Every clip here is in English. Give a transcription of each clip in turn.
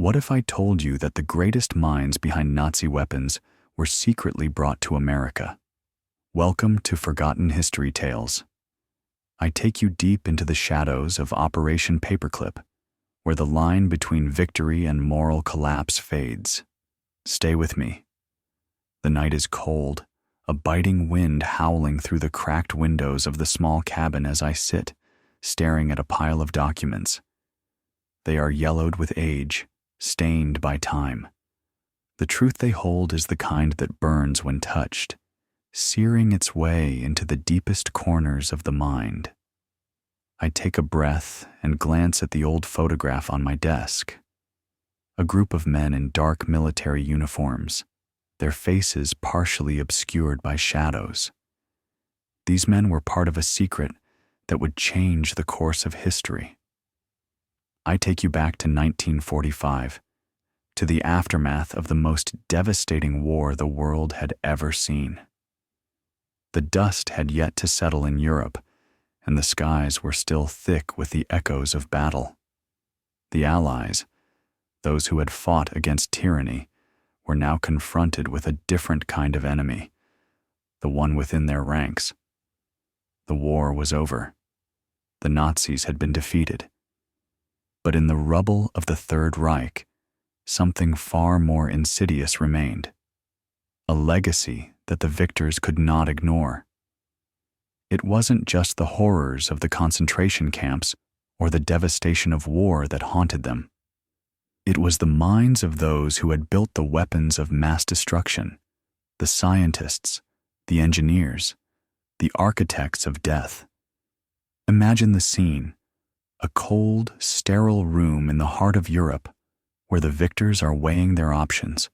What if I told you that the greatest minds behind Nazi weapons were secretly brought to America? Welcome to Forgotten History Tales. I take you deep into the shadows of Operation Paperclip, where the line between victory and moral collapse fades. Stay with me. The night is cold, a biting wind howling through the cracked windows of the small cabin as I sit, staring at a pile of documents. They are yellowed with age, stained by time. The truth they hold is the kind that burns when touched, searing its way into the deepest corners of the mind. I take a breath and glance at the old photograph on my desk. A group of men in dark military uniforms, their faces partially obscured by shadows. These men were part of a secret that would change the course of history. I take you back to 1945, to the aftermath of the most devastating war the world had ever seen. The dust had yet to settle in Europe, and the skies were still thick with the echoes of battle. The Allies, those who had fought against tyranny, were now confronted with a different kind of enemy, the one within their ranks. The war was over. The Nazis had been defeated. But in the rubble of the Third Reich, something far more insidious remained, a legacy that the victors could not ignore. It wasn't just the horrors of the concentration camps or the devastation of war that haunted them. It was the minds of those who had built the weapons of mass destruction, the scientists, the engineers, the architects of death. Imagine the scene, a cold, sterile room in the heart of Europe where the victors are weighing their options.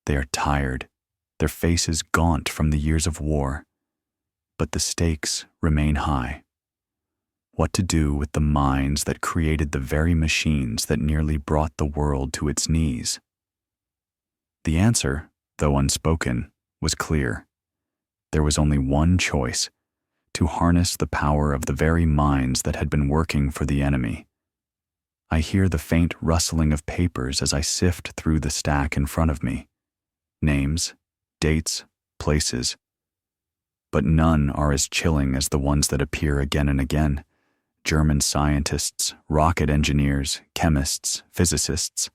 They are tired, their faces gaunt from the years of war, but the stakes remain high. What to do with the minds that created the very machines that nearly brought the world to its knees? The answer, though unspoken, was clear. There was only one choice: to harness the power of the very minds that had been working for the enemy. I hear the faint rustling of papers as I sift through the stack in front of me. Names, dates, places. But none are as chilling as the ones that appear again and again. German scientists, rocket engineers, chemists, physicists,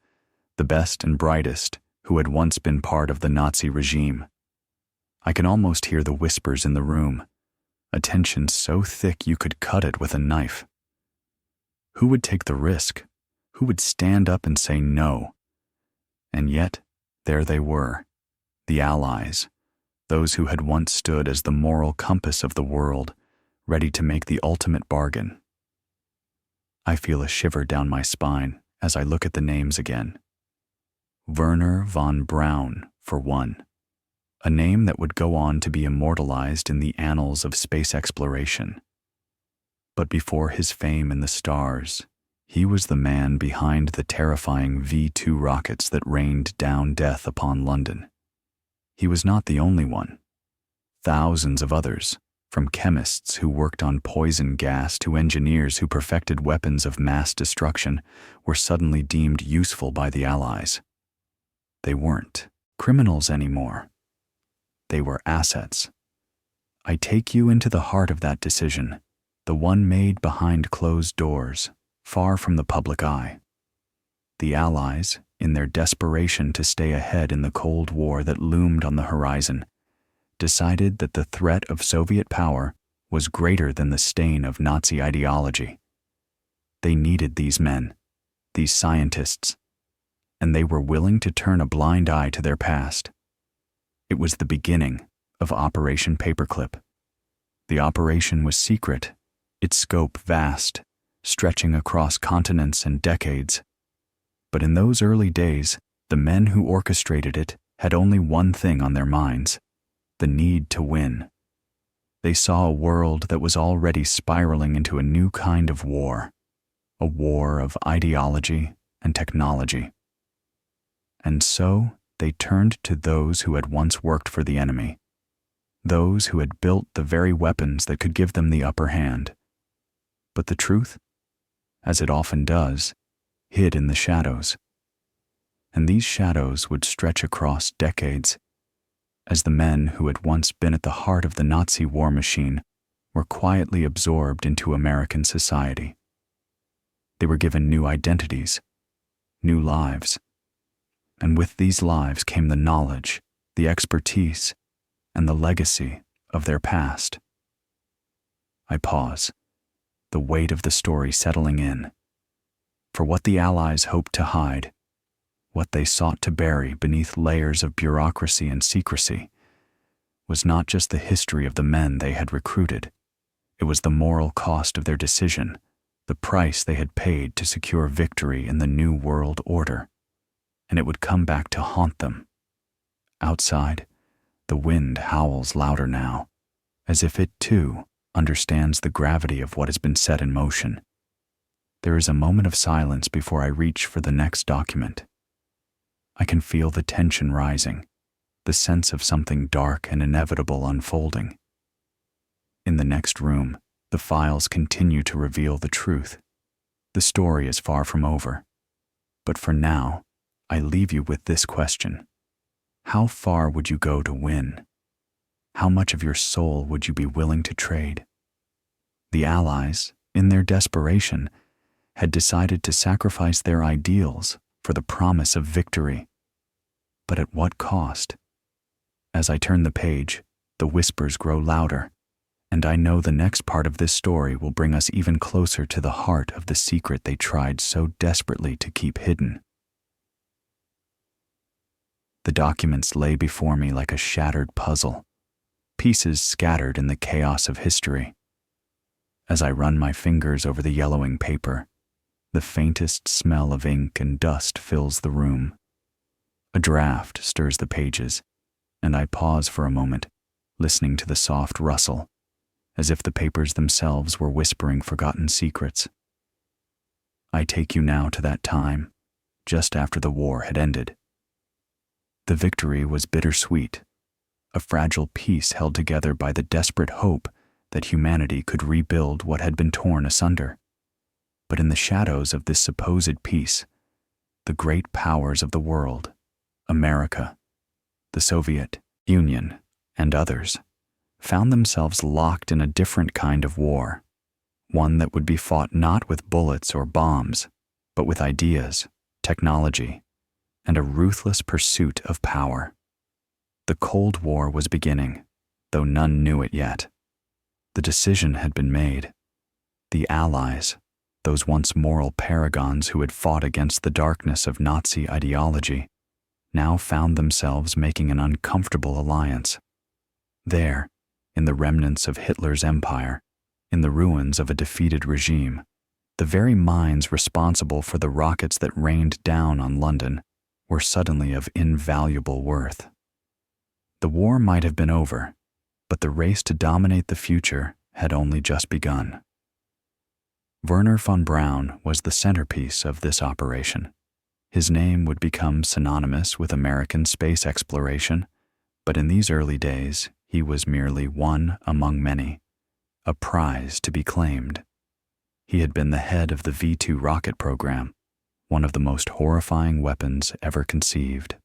the best and brightest who had once been part of the Nazi regime. I can almost hear the whispers in the room, a tension so thick you could cut it with a knife. Who would take the risk? Who would stand up and say no? And yet, there they were, the Allies, those who had once stood as the moral compass of the world, ready to make the ultimate bargain. I feel a shiver down my spine as I look at the names again. Werner von Braun, for one, a name that would go on to be immortalized in the annals of space exploration. But before his fame in the stars, he was the man behind the terrifying V-2 rockets that rained down death upon London. He was not the only one. Thousands of others, from chemists who worked on poison gas to engineers who perfected weapons of mass destruction, were suddenly deemed useful by the Allies. They weren't criminals anymore. They were assets. I take you into the heart of that decision, the one made behind closed doors, far from the public eye. The Allies, in their desperation to stay ahead in the Cold War that loomed on the horizon, decided that the threat of Soviet power was greater than the stain of Nazi ideology. They needed these men, these scientists, and they were willing to turn a blind eye to their past. It was the beginning of Operation Paperclip. The operation was secret, its scope vast, stretching across continents and decades. But in those early days, the men who orchestrated it had only one thing on their minds: the need to win. They saw a world that was already spiraling into a new kind of war, a war of ideology and technology. And so they turned to those who had once worked for the enemy, those who had built the very weapons that could give them the upper hand. But the truth, as it often does, hid in the shadows. and these shadows would stretch across decades, as the men who had once been at the heart of the Nazi war machine were quietly absorbed into American society. They were given new identities, new lives, and with these lives came the knowledge, the expertise, and the legacy of their past. I pause, the weight of the story settling in. For what the Allies hoped to hide, what they sought to bury beneath layers of bureaucracy and secrecy, was not just the history of the men they had recruited. It was the moral cost of their decision, the price they had paid to secure victory in the New World Order. And it would come back to haunt them. Outside, the wind howls louder now, as if it too understands the gravity of what has been set in motion. There is a moment of silence before I reach for the next document. I can feel the tension rising, the sense of something dark and inevitable unfolding. In the next room, the files continue to reveal the truth. The story is far from over. But for now, I leave you with this question. How far would you go to win? How much of your soul would you be willing to trade? The Allies, in their desperation, had decided to sacrifice their ideals for the promise of victory. But at what cost? As I turn the page, the whispers grow louder, and I know the next part of this story will bring us even closer to the heart of the secret they tried so desperately to keep hidden. The documents lay before me like a shattered puzzle, pieces scattered in the chaos of history. As I run my fingers over the yellowing paper, the faintest smell of ink and dust fills the room. A draft stirs the pages, and I pause for a moment, listening to the soft rustle, as if the papers themselves were whispering forgotten secrets. I take you now to that time, just after the war had ended. The victory was bittersweet, a fragile peace held together by the desperate hope that humanity could rebuild what had been torn asunder. But in the shadows of this supposed peace, the great powers of the world, America, the Soviet Union, and others, found themselves locked in a different kind of war, one that would be fought not with bullets or bombs, but with ideas, technology, and a ruthless pursuit of power. The Cold War was beginning, though none knew it yet. The decision had been made. The Allies, those once moral paragons who had fought against the darkness of Nazi ideology, now found themselves making an uncomfortable alliance. There, in the remnants of Hitler's empire, in the ruins of a defeated regime, the very minds responsible for the rockets that rained down on London were suddenly of invaluable worth. The war might have been over, but the race to dominate the future had only just begun. Werner von Braun was the centerpiece of this operation. His name would become synonymous with American space exploration, but in these early days, he was merely one among many, a prize to be claimed. He had been the head of the V-2 rocket program, one of the most horrifying weapons ever conceived.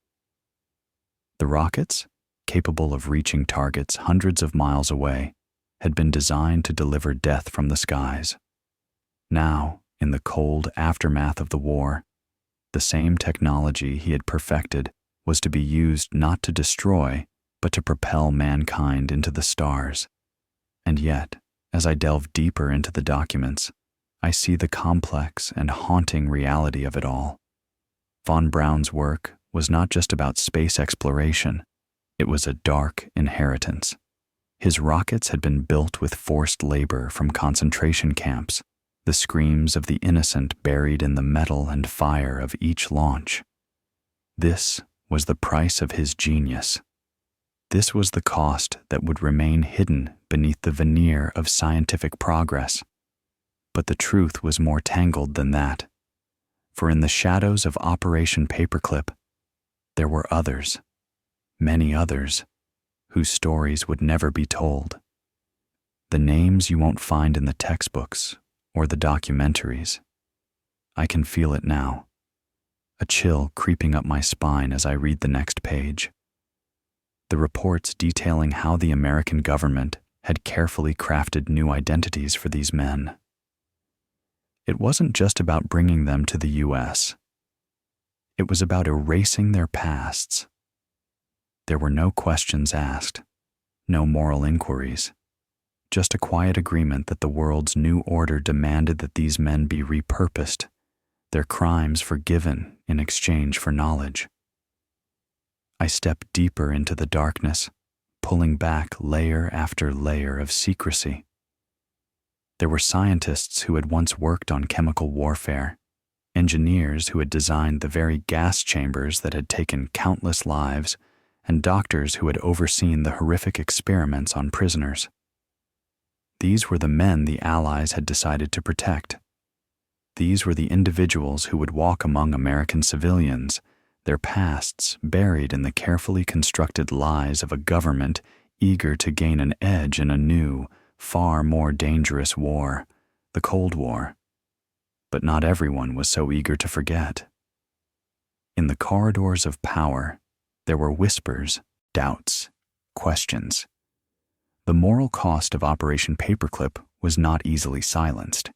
The rockets, capable of reaching targets hundreds of miles away, had been designed to deliver death from the skies. Now, in the cold aftermath of the war, the same technology he had perfected was to be used not to destroy, but to propel mankind into the stars. And yet, as I delve deeper into the documents, I see the complex and haunting reality of it all. Von Braun's work was not just about space exploration, it was a dark inheritance. His rockets had been built with forced labor from concentration camps, the screams of the innocent buried in the metal and fire of each launch. This was the price of his genius. This was the cost that would remain hidden beneath the veneer of scientific progress. But the truth was more tangled than that. For in the shadows of Operation Paperclip, there were others, many others, whose stories would never be told. The names you won't find in the textbooks or the documentaries. I can feel it now. a chill creeping up my spine as I read the next page. The reports detailing how the American government had carefully crafted new identities for these men. It wasn't just about bringing them to the U.S. It was about erasing their pasts. There were no questions asked, no moral inquiries, just a quiet agreement that the world's new order demanded that these men be repurposed, their crimes forgiven in exchange for knowledge. I stepped deeper into the darkness, pulling back layer after layer of secrecy. There were scientists who had once worked on chemical warfare, engineers who had designed the very gas chambers that had taken countless lives, and doctors who had overseen the horrific experiments on prisoners. These were the men the Allies had decided to protect. These were the individuals who would walk among American civilians, their pasts buried in the carefully constructed lies of a government eager to gain an edge in a new, far more dangerous war, the Cold War. But not everyone was so eager to forget. In the corridors of power, there were whispers, doubts, questions. The moral cost of Operation Paperclip was not easily silenced.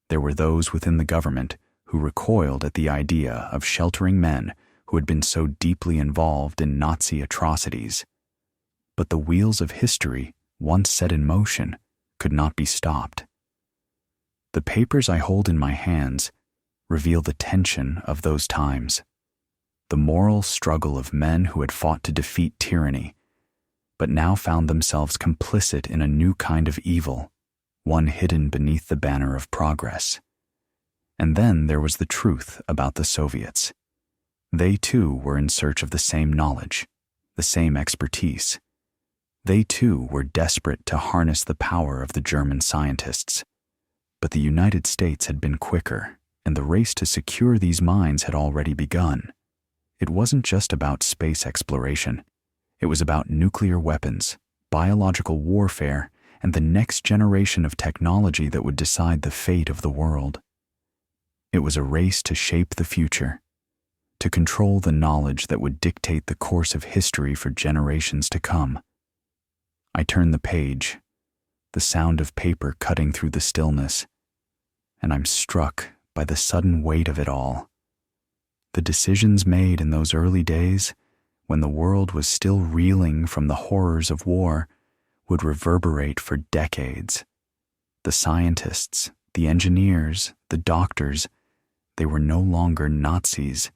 There were those within the government who recoiled at the idea of sheltering men who had been so deeply involved in Nazi atrocities. But the wheels of history, once set in motion, could not be stopped. The papers I hold in my hands reveal the tension of those times, the moral struggle of men who had fought to defeat tyranny, but now found themselves complicit in a new kind of evil, one hidden beneath the banner of progress. And then there was the truth about the Soviets. They too were in search of the same knowledge, the same expertise. They too were desperate to harness the power of the German scientists. But the United States had been quicker, and the race to secure these mines had already begun. It wasn't just about space exploration. It was about nuclear weapons, biological warfare, and the next generation of technology that would decide the fate of the world. It was a race to shape the future, to control the knowledge that would dictate the course of history for generations to come. I turned the page, the sound of paper cutting through the stillness, and I'm struck by the sudden weight of it all. The decisions made in those early days, when the world was still reeling from the horrors of war, would reverberate for decades. The scientists, the engineers, the doctors, they were no longer Nazis.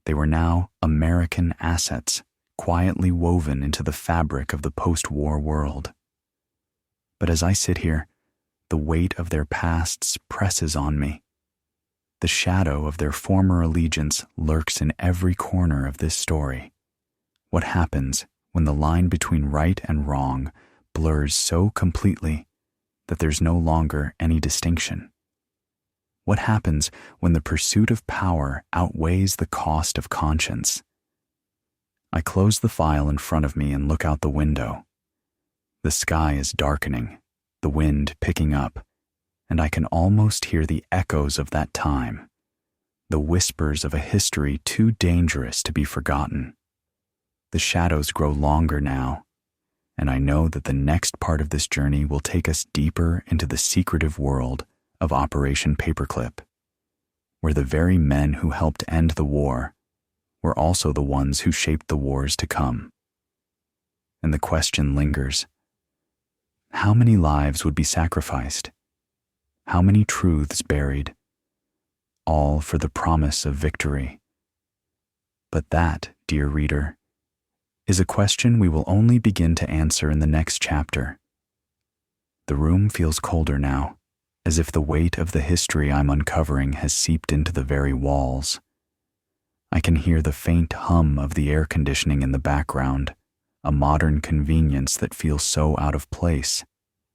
They were now American assets, quietly woven into the fabric of the post-war world. But as I sit here, the weight of their pasts presses on me. The shadow of their former allegiance lurks in every corner of this story. What happens when the line between right and wrong blurs so completely that there's no longer any distinction? What happens when the pursuit of power outweighs the cost of conscience? I close the file in front of me and look out the window. The sky is darkening, the wind picking up, and I can almost hear the echoes of that time, the whispers of a history too dangerous to be forgotten. The shadows grow longer now, and I know that the next part of this journey will take us deeper into the secretive world of Operation Paperclip, where the very men who helped end the war were also the ones who shaped the wars to come. And the question lingers: how many lives would be sacrificed? How many truths buried? All for the promise of victory. But that, dear reader, is a question we will only begin to answer in the next chapter. The room feels colder now, as if the weight of the history I'm uncovering has seeped into the very walls. I can hear the faint hum of the air conditioning in the background, a modern convenience that feels so out of place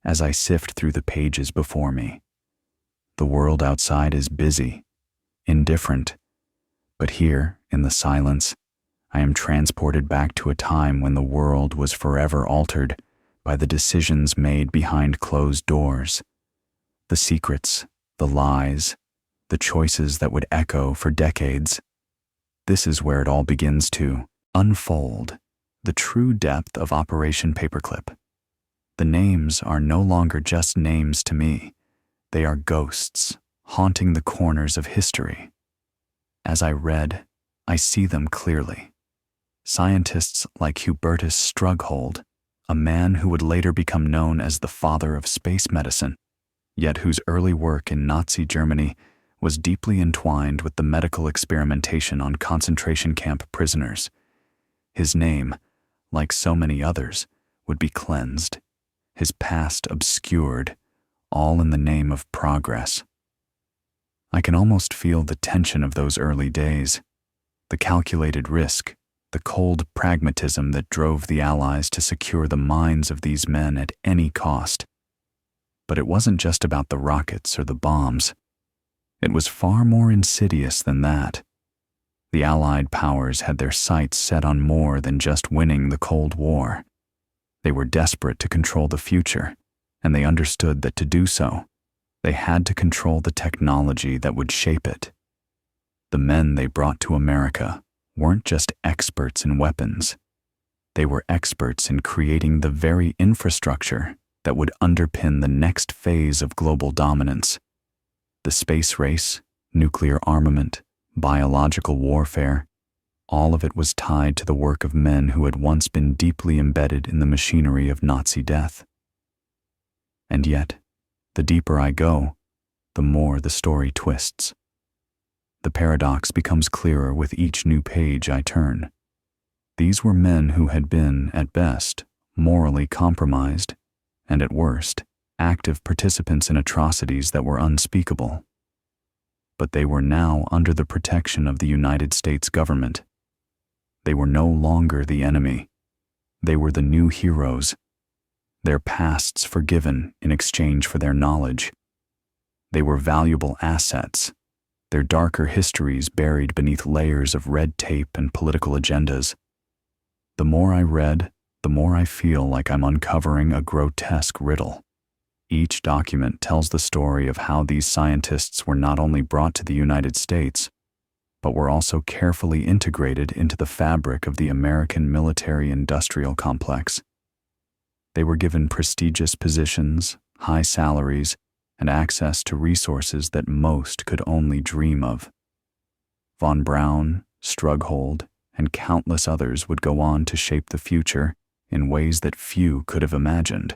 as I sift through the pages before me. The world outside is busy, indifferent, but here, in the silence, I am transported back to a time when the world was forever altered by the decisions made behind closed doors, the secrets, the lies, the choices that would echo for decades. This is where it all begins to unfold, the true depth of Operation Paperclip. The names are no longer just names to me. They are ghosts, haunting the corners of history. As I read, I see them clearly. Scientists like Hubertus Strughold, a man who would later become known as the father of space medicine, yet whose early work in Nazi Germany was deeply entwined with the medical experimentation on concentration camp prisoners. His name, like so many others, would be cleansed, his past obscured, all in the name of progress. I can almost feel the tension of those early days, the calculated risk, the cold pragmatism that drove the Allies to secure the minds of these men at any cost. But it wasn't just about the rockets or the bombs. It was far more insidious than that. The Allied powers had their sights set on more than just winning the Cold War. They were desperate to control the future, and they understood that to do so, they had to control the technology that would shape it. The men they brought to America weren't just experts in weapons. They were experts in creating the very infrastructure that would underpin the next phase of global dominance. The space race, nuclear armament, biological warfare, all of it was tied to the work of men who had once been deeply embedded in the machinery of Nazi death. And yet, the deeper I go, the more the story twists. The paradox becomes clearer with each new page I turn. These were men who had been, at best, morally compromised, and at worst, active participants in atrocities that were unspeakable. But they were now under the protection of the United States government. They were no longer the enemy. They were the new heroes, their pasts forgiven in exchange for their knowledge. They were valuable assets, their darker histories buried beneath layers of red tape and political agendas. The more I read, the more I feel like I'm uncovering a grotesque riddle. Each document tells the story of how these scientists were not only brought to the United States, but were also carefully integrated into the fabric of the American military-industrial complex. They were given prestigious positions, high salaries, and access to resources that most could only dream of. Von Braun, Strughold, and countless others would go on to shape the future in ways that few could have imagined.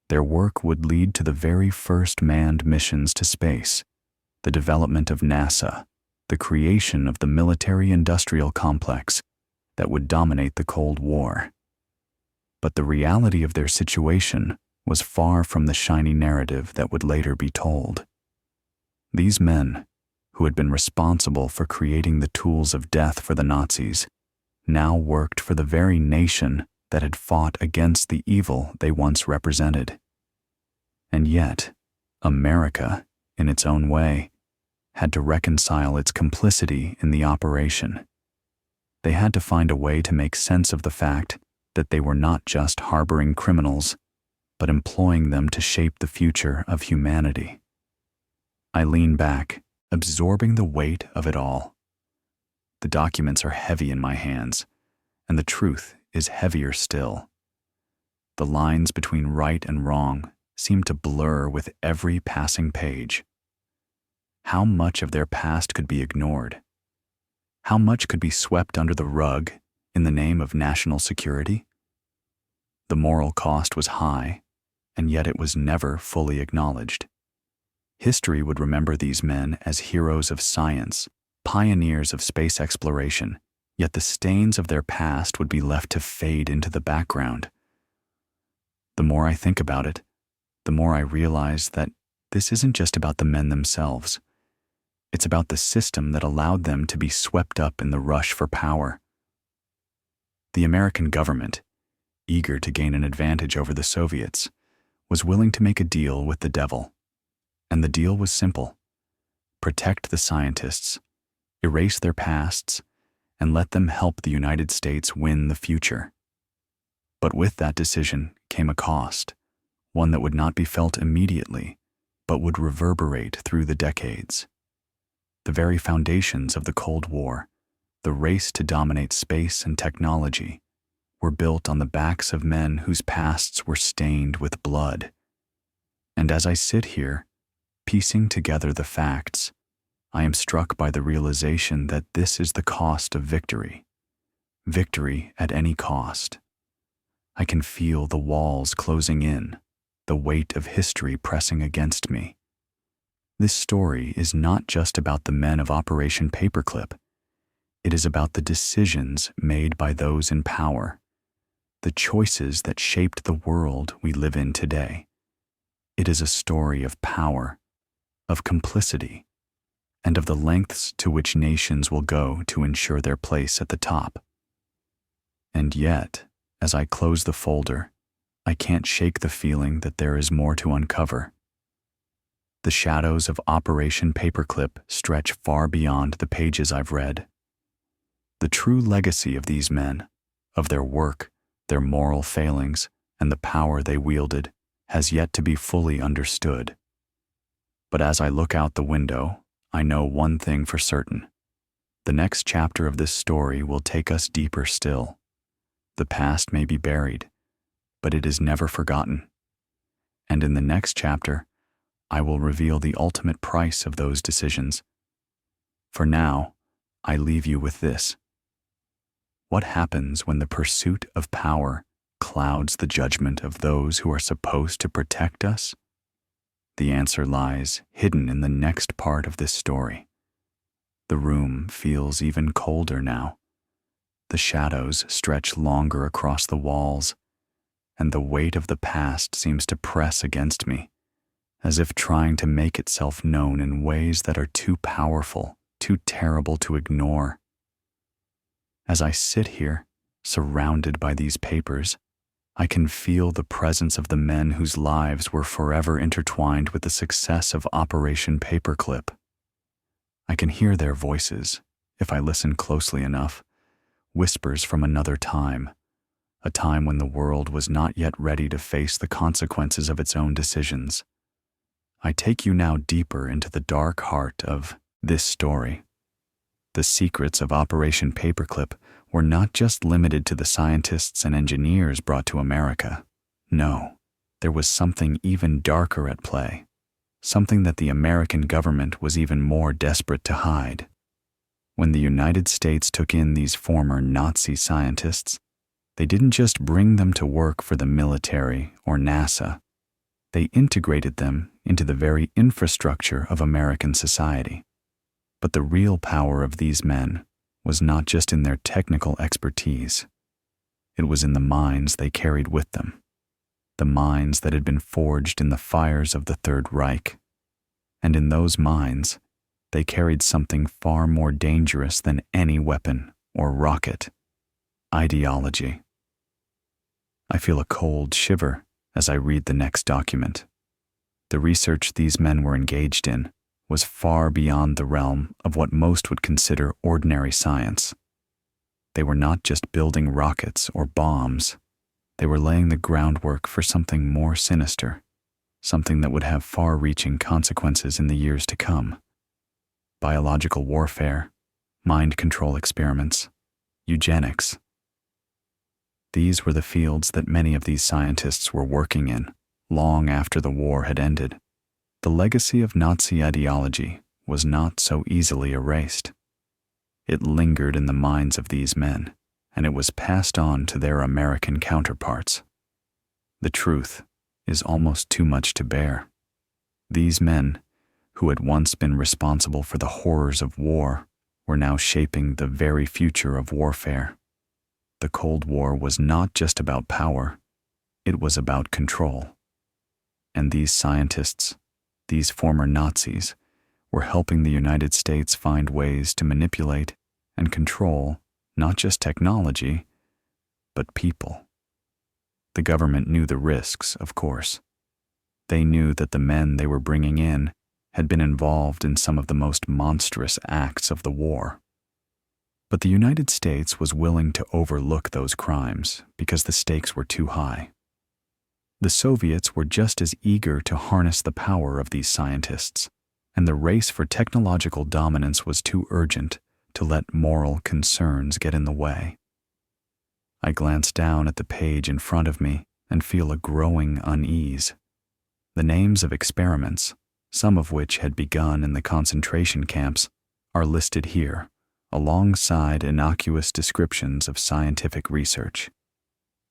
Their work would lead to the very first manned missions to space, the development of NASA, the creation of the military-industrial complex that would dominate the Cold War. But the reality of their situation was far from the shiny narrative that would later be told. These men, who had been responsible for creating the tools of death for the Nazis, now worked for the very nation that had fought against the evil they once represented. And yet, America, in its own way, had to reconcile its complicity in the operation. They had to find a way to make sense of the fact that they were not just harboring criminals, but employing them to shape the future of humanity. I lean back, absorbing the weight of it all. The documents are heavy in my hands, and the truth is heavier still. The lines between right and wrong seem to blur with every passing page. How much of their past could be ignored? How much could be swept under the rug in the name of national security? The moral cost was high, and yet it was never fully acknowledged. History would remember these men as heroes of science, pioneers of space exploration, yet the stains of their past would be left to fade into the background. The more I think about it, the more I realize that this isn't just about the men themselves. It's about the system that allowed them to be swept up in the rush for power. The American government, eager to gain an advantage over the Soviets, was willing to make a deal with the devil. And the deal was simple: protect the scientists, erase their pasts, and let them help the United States win the future. But with that decision came a cost, one that would not be felt immediately, but would reverberate through the decades. The very foundations of the Cold War, the race to dominate space and technology, were built on the backs of men whose pasts were stained with blood. And as I sit here, piecing together the facts, I am struck by the realization that this is the cost of victory. Victory at any cost. I can feel the walls closing in, the weight of history pressing against me. This story is not just about the men of Operation Paperclip. It is about the decisions made by those in power, the choices that shaped the world we live in today. It is a story of power, of complicity, and of the lengths to which nations will go to ensure their place at the top. And yet, as I close the folder, I can't shake the feeling that there is more to uncover. The shadows of Operation Paperclip stretch far beyond the pages I've read. The true legacy of these men, of their work, their moral failings, and the power they wielded, has yet to be fully understood. But as I look out the window, I know one thing for certain. The next chapter of this story will take us deeper still. The past may be buried, but it is never forgotten. And in the next chapter, I will reveal the ultimate price of those decisions. For now, I leave you with this. What happens when the pursuit of power clouds the judgment of those who are supposed to protect us? The answer lies hidden in the next part of this story. The room feels even colder now. The shadows stretch longer across the walls, and the weight of the past seems to press against me, as if trying to make itself known in ways that are too powerful, too terrible to ignore. As I sit here, surrounded by these papers, I can feel the presence of the men whose lives were forever intertwined with the success of Operation Paperclip. I can hear their voices, if I listen closely enough, whispers from another time, a time when the world was not yet ready to face the consequences of its own decisions. I take you now deeper into the dark heart of this story. The secrets of Operation Paperclip were not just limited to the scientists and engineers brought to America. No, there was something even darker at play, something that the American government was even more desperate to hide. When the United States took in these former Nazi scientists, they didn't just bring them to work for the military or NASA. They integrated them into the very infrastructure of American society. But the real power of these men was not just in their technical expertise. It was in the minds they carried with them, the minds that had been forged in the fires of the Third Reich. And in those minds, they carried something far more dangerous than any weapon or rocket: ideology. I feel a cold shiver as I read the next document. The research these men were engaged in was far beyond the realm of what most would consider ordinary science. They were not just building rockets or bombs. They were laying the groundwork for something more sinister, something that would have far-reaching consequences in the years to come. Biological warfare, mind control experiments, eugenics. These were the fields that many of these scientists were working in long after the war had ended. The legacy of Nazi ideology was not so easily erased. It lingered in the minds of these men, and it was passed on to their American counterparts. The truth is almost too much to bear. These men, who had once been responsible for the horrors of war, were now shaping the very future of warfare. The Cold War was not just about power, it was about control. And these scientists, these former Nazis, were helping the United States find ways to manipulate and control not just technology, but people. The government knew the risks, of course. They knew that the men they were bringing in had been involved in some of the most monstrous acts of the war. But the United States was willing to overlook those crimes because the stakes were too high. The Soviets were just as eager to harness the power of these scientists, and the race for technological dominance was too urgent to let moral concerns get in the way. I glance down at the page in front of me and feel a growing unease. The names of experiments, some of which had begun in the concentration camps, are listed here, alongside innocuous descriptions of scientific research.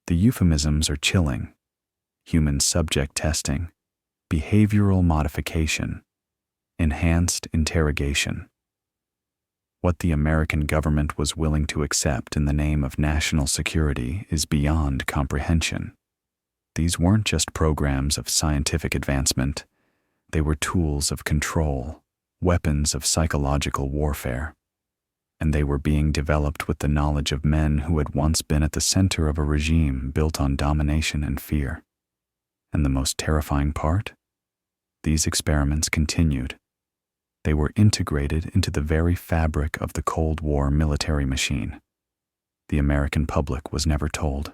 The euphemisms are chilling: human subject testing, behavioral modification, enhanced interrogation. What the American government was willing to accept in the name of national security is beyond comprehension. These weren't just programs of scientific advancement. They were tools of control, weapons of psychological warfare. And they were being developed with the knowledge of men who had once been at the center of a regime built on domination and fear. And the most terrifying part? These experiments continued. They were integrated into the very fabric of the Cold War military machine. The American public was never told.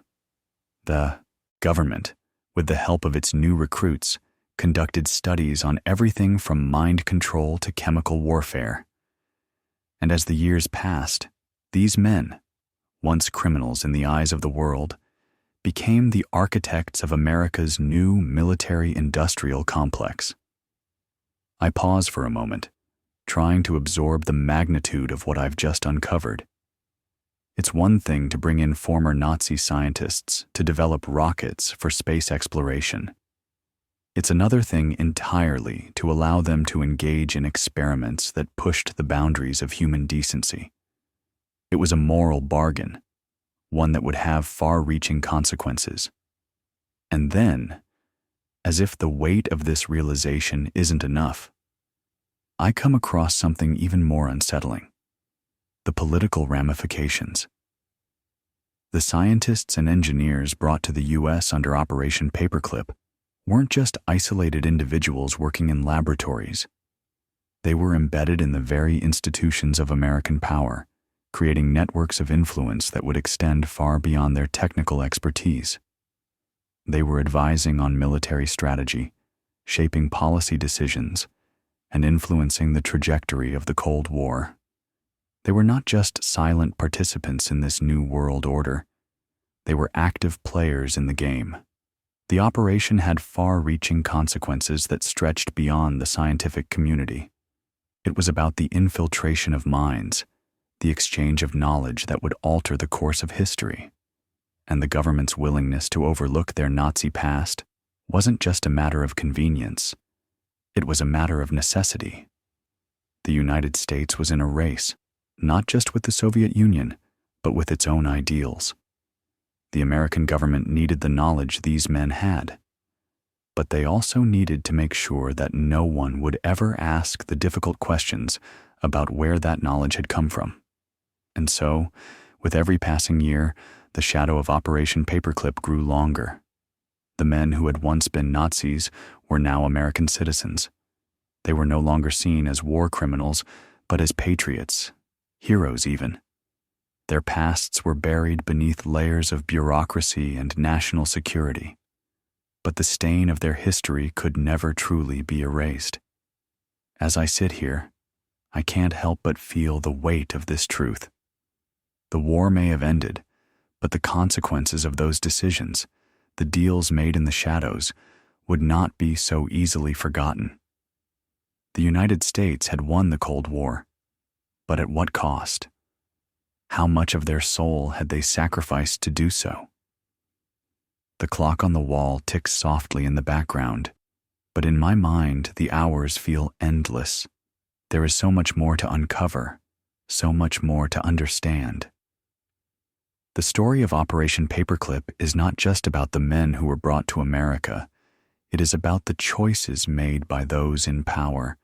The government, with the help of its new recruits, conducted studies on everything from mind control to chemical warfare. And as the years passed, these men, once criminals in the eyes of the world, became the architects of America's new military-industrial complex. I pause for a moment, trying to absorb the magnitude of what I've just uncovered. It's one thing to bring in former Nazi scientists to develop rockets for space exploration. It's another thing entirely to allow them to engage in experiments that pushed the boundaries of human decency. It was a moral bargain, one that would have far-reaching consequences. And then, as if the weight of this realization isn't enough, I come across something even more unsettling: the political ramifications. The scientists and engineers brought to the U.S. under Operation Paperclip weren't just isolated individuals working in laboratories. They were embedded in the very institutions of American power, creating networks of influence that would extend far beyond their technical expertise. They were advising on military strategy, shaping policy decisions, and influencing the trajectory of the Cold War. They were not just silent participants in this new world order. They were active players in the game. The operation had far-reaching consequences that stretched beyond the scientific community. It was about the infiltration of minds, the exchange of knowledge that would alter the course of history. And the government's willingness to overlook their Nazi past wasn't just a matter of convenience. It was a matter of necessity. The United States was in a race, not just with the Soviet Union, but with its own ideals. The American government needed the knowledge these men had, but they also needed to make sure that no one would ever ask the difficult questions about where that knowledge had come from. And so, with every passing year, the shadow of Operation Paperclip grew longer. The men who had once been Nazis were now American citizens. They were no longer seen as war criminals, but as patriots, heroes even. Their pasts were buried beneath layers of bureaucracy and national security, but the stain of their history could never truly be erased. As I sit here, I can't help but feel the weight of this truth. The war may have ended, but the consequences of those decisions, the deals made in the shadows, would not be so easily forgotten. The United States had won the Cold War, but at what cost? How much of their soul had they sacrificed to do so? The clock on the wall ticks softly in the background, but in my mind the hours feel endless. There is so much more to uncover, so much more to understand. The story of Operation Paperclip is not just about the men who were brought to America. It is about the choices made by those in power,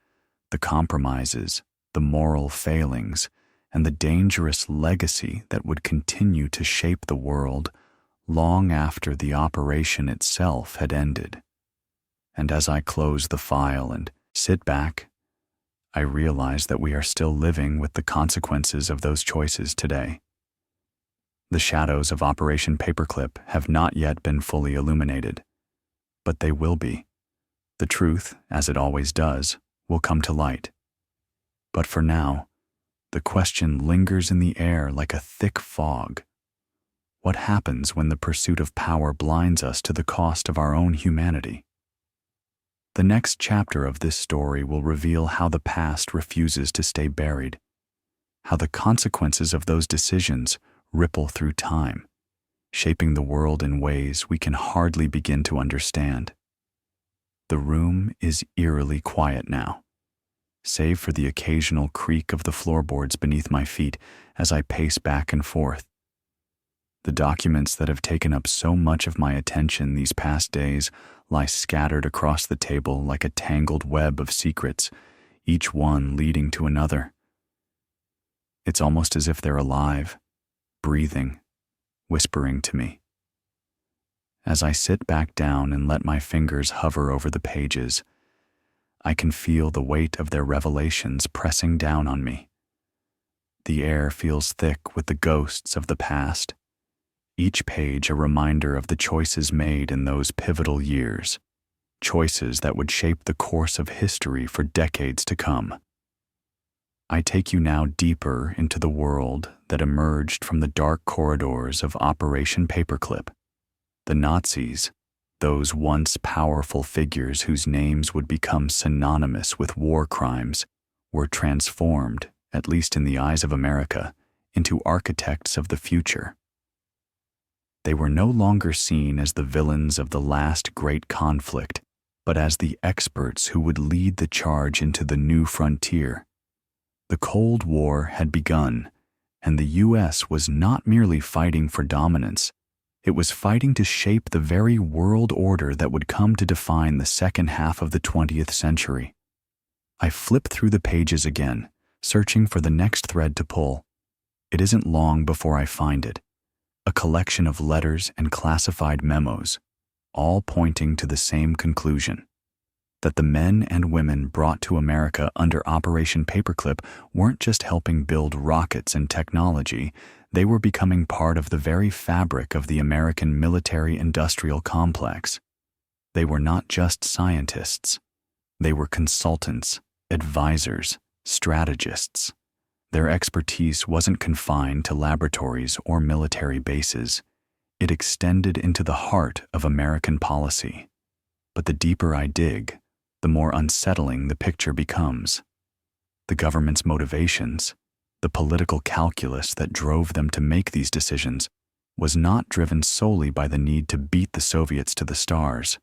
the compromises, the moral failings, and the dangerous legacy that would continue to shape the world long after the operation itself had ended. And as I close the file and sit back, I realize that we are still living with the consequences of those choices today. The shadows of Operation Paperclip have not yet been fully illuminated, but they will be. The truth, as it always does, will come to light. But for now, The question lingers in the air like a thick fog. What happens when the pursuit of power blinds us to the cost of our own humanity? The next chapter of this story will reveal how the past refuses to stay buried, how the consequences of those decisions ripple through time, shaping the world in ways we can hardly begin to understand. The room is eerily quiet now, save for the occasional creak of the floorboards beneath my feet as I pace back and forth. The documents that have taken up so much of my attention these past days lie scattered across the table like a tangled web of secrets, each one leading to another. It's almost as if they're alive, breathing, whispering to me. As I sit back down and let my fingers hover over the pages, I can feel the weight of their revelations pressing down on me. The air feels thick with the ghosts of the past, each page a reminder of the choices made in those pivotal years, choices that would shape the course of history for decades to come. I take you now deeper into the world that emerged from the dark corridors of Operation Paperclip. The Nazis, those once powerful figures whose names would become synonymous with war crimes, were transformed, at least in the eyes of America, into architects of the future. They were no longer seen as the villains of the last great conflict, but as the experts who would lead the charge into the new frontier. The Cold War had begun, and the U.S. was not merely fighting for dominance. It was fighting to shape the very world order that would come to define the second half of the 20th century. I flip through the pages again, searching for the next thread to pull. It isn't long before I find it. A collection of letters and classified memos, all pointing to the same conclusion, that the men and women brought to America under Operation Paperclip weren't just helping build rockets and technology, they were becoming part of the very fabric of the American military-industrial complex. They were not just scientists. They were consultants, advisors, strategists. Their expertise wasn't confined to laboratories or military bases. It extended into the heart of American policy. But the deeper I dig, the more unsettling the picture becomes. The government's motivations, the political calculus that drove them to make these decisions, was not driven solely by the need to beat the Soviets to the stars.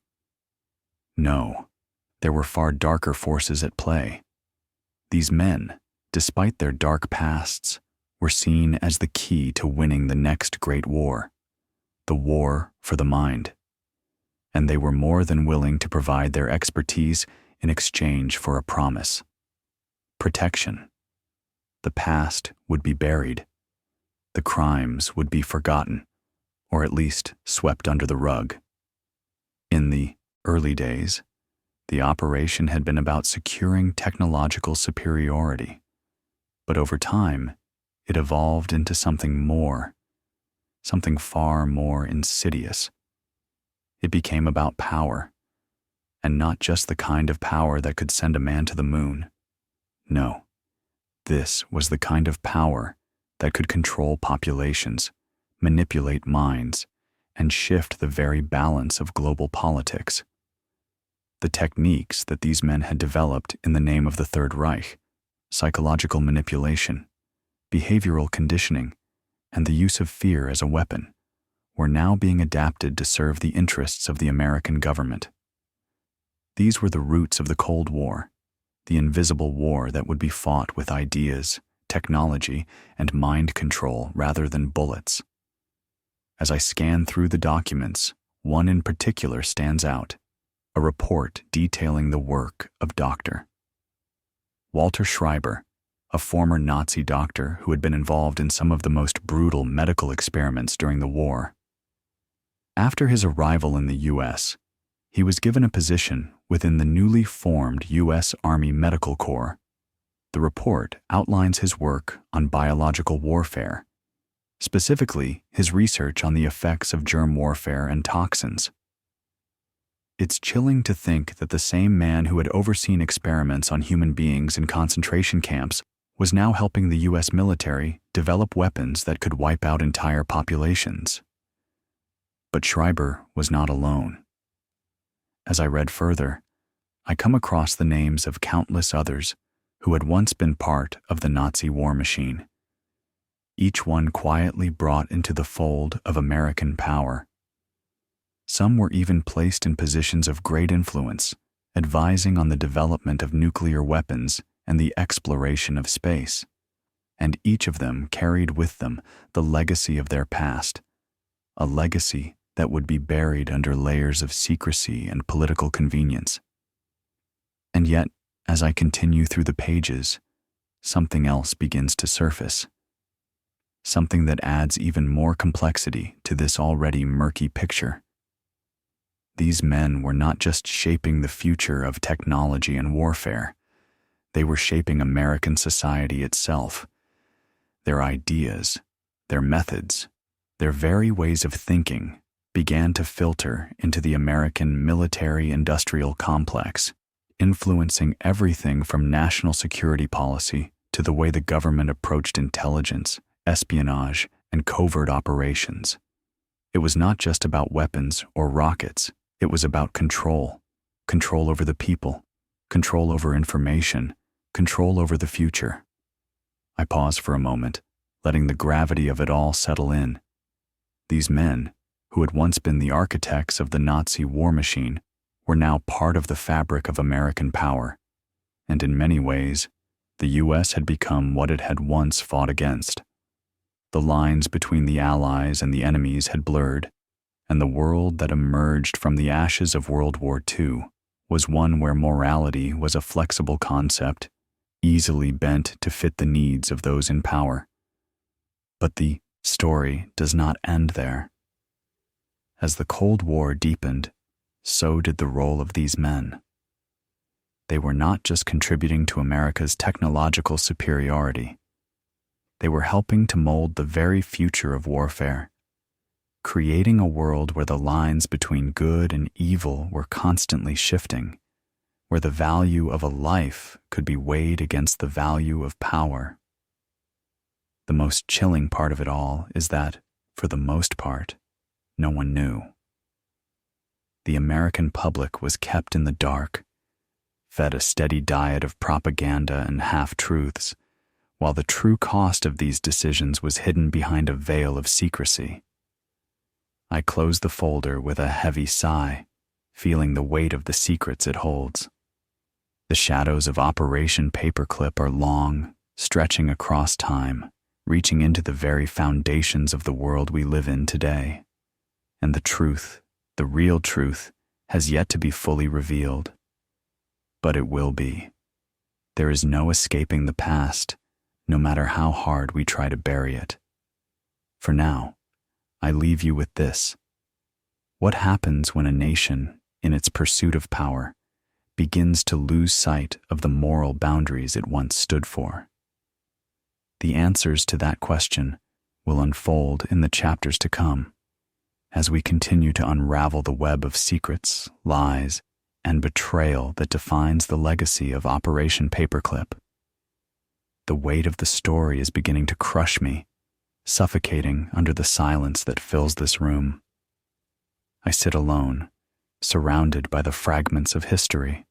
No, there were far darker forces at play. These men, despite their dark pasts, were seen as the key to winning the next great war, the war for the mind. And they were more than willing to provide their expertise in exchange for a promise: protection. The past would be buried. The crimes would be forgotten, or at least swept under the rug. In the early days, the operation had been about securing technological superiority. But over time, it evolved into something more, something far more insidious. It became about power, and not just the kind of power that could send a man to the moon. No, this was the kind of power that could control populations, manipulate minds, and shift the very balance of global politics. The techniques that these men had developed in the name of the Third Reich, psychological manipulation, behavioral conditioning, and the use of fear as a weapon, were now being adapted to serve the interests of the American government. These were the roots of the Cold War, the invisible war that would be fought with ideas, technology, and mind control rather than bullets. As I scan through the documents, one in particular stands out: a report detailing the work of Dr. Walter Schreiber, a former Nazi doctor who had been involved in some of the most brutal medical experiments during the war. After his arrival in the U.S., he was given a position within the newly formed U.S. Army Medical Corps. The report outlines his work on biological warfare, specifically his research on the effects of germ warfare and toxins. It's chilling to think that the same man who had overseen experiments on human beings in concentration camps was now helping the US military develop weapons that could wipe out entire populations. But Schreiber was not alone. As I read further, I come across the names of countless others who had once been part of the Nazi war machine, each one quietly brought into the fold of American power. Some were even placed in positions of great influence, advising on the development of nuclear weapons and the exploration of space, and each of them carried with them the legacy of their past, a legacy that would be buried under layers of secrecy and political convenience. And yet, as I continue through the pages, something else begins to surface, something that adds even more complexity to this already murky picture. These men were not just shaping the future of technology and warfare. They were shaping American society itself. Their ideas, their methods, their very ways of thinking began to filter into the American military-industrial complex, influencing everything from national security policy to the way the government approached intelligence, espionage, and covert operations. It was not just about weapons or rockets. It was about control over the people, control over information, control over the future. I pause for a moment, letting the gravity of it all settle in. These men, who had once been the architects of the Nazi war machine, were now part of the fabric of American power, and in many ways, the U.S. had become what it had once fought against. The lines between the Allies and the enemies had blurred, and the world that emerged from the ashes of World War II was one where morality was a flexible concept, easily bent to fit the needs of those in power. But the story does not end there. As the Cold War deepened, so did the role of these men. They were not just contributing to America's technological superiority. They were helping to mold the very future of warfare, creating a world where the lines between good and evil were constantly shifting, where the value of a life could be weighed against the value of power. The most chilling part of it all is that, for the most part, no one knew. The American public was kept in the dark, fed a steady diet of propaganda and half-truths, while the true cost of these decisions was hidden behind a veil of secrecy. I close the folder with a heavy sigh, feeling the weight of the secrets it holds. The shadows of Operation Paperclip are long, stretching across time, reaching into the very foundations of the world we live in today. And the truth, the real truth, has yet to be fully revealed. But it will be. There is no escaping the past, no matter how hard we try to bury it. For now, I leave you with this. What happens when a nation, in its pursuit of power, begins to lose sight of the moral boundaries it once stood for? The answers to that question will unfold in the chapters to come, as we continue to unravel the web of secrets, lies, and betrayal that defines the legacy of Operation Paperclip. The weight of the story is beginning to crush me, suffocating under the silence that fills this room. I sit alone, surrounded by the fragments of history,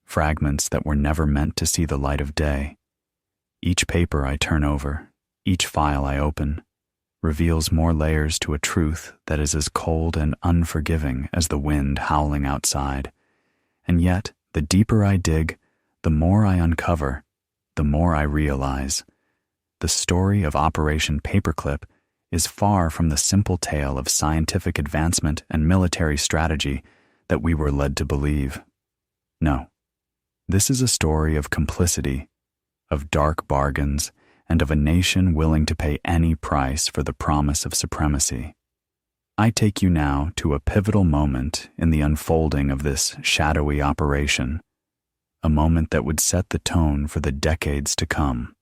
fragments that were never meant to see the light of day. Each paper I turn over, each file I open, reveals more layers to a truth that is as cold and unforgiving as the wind howling outside. And yet, the deeper I dig, the more I uncover, the more I realize. The story of Operation Paperclip is far from the simple tale of scientific advancement and military strategy that we were led to believe. No, this is a story of complicity, of dark bargains, and of a nation willing to pay any price for the promise of supremacy. I take you now to a pivotal moment in the unfolding of this shadowy operation, a moment that would set the tone for the decades to come.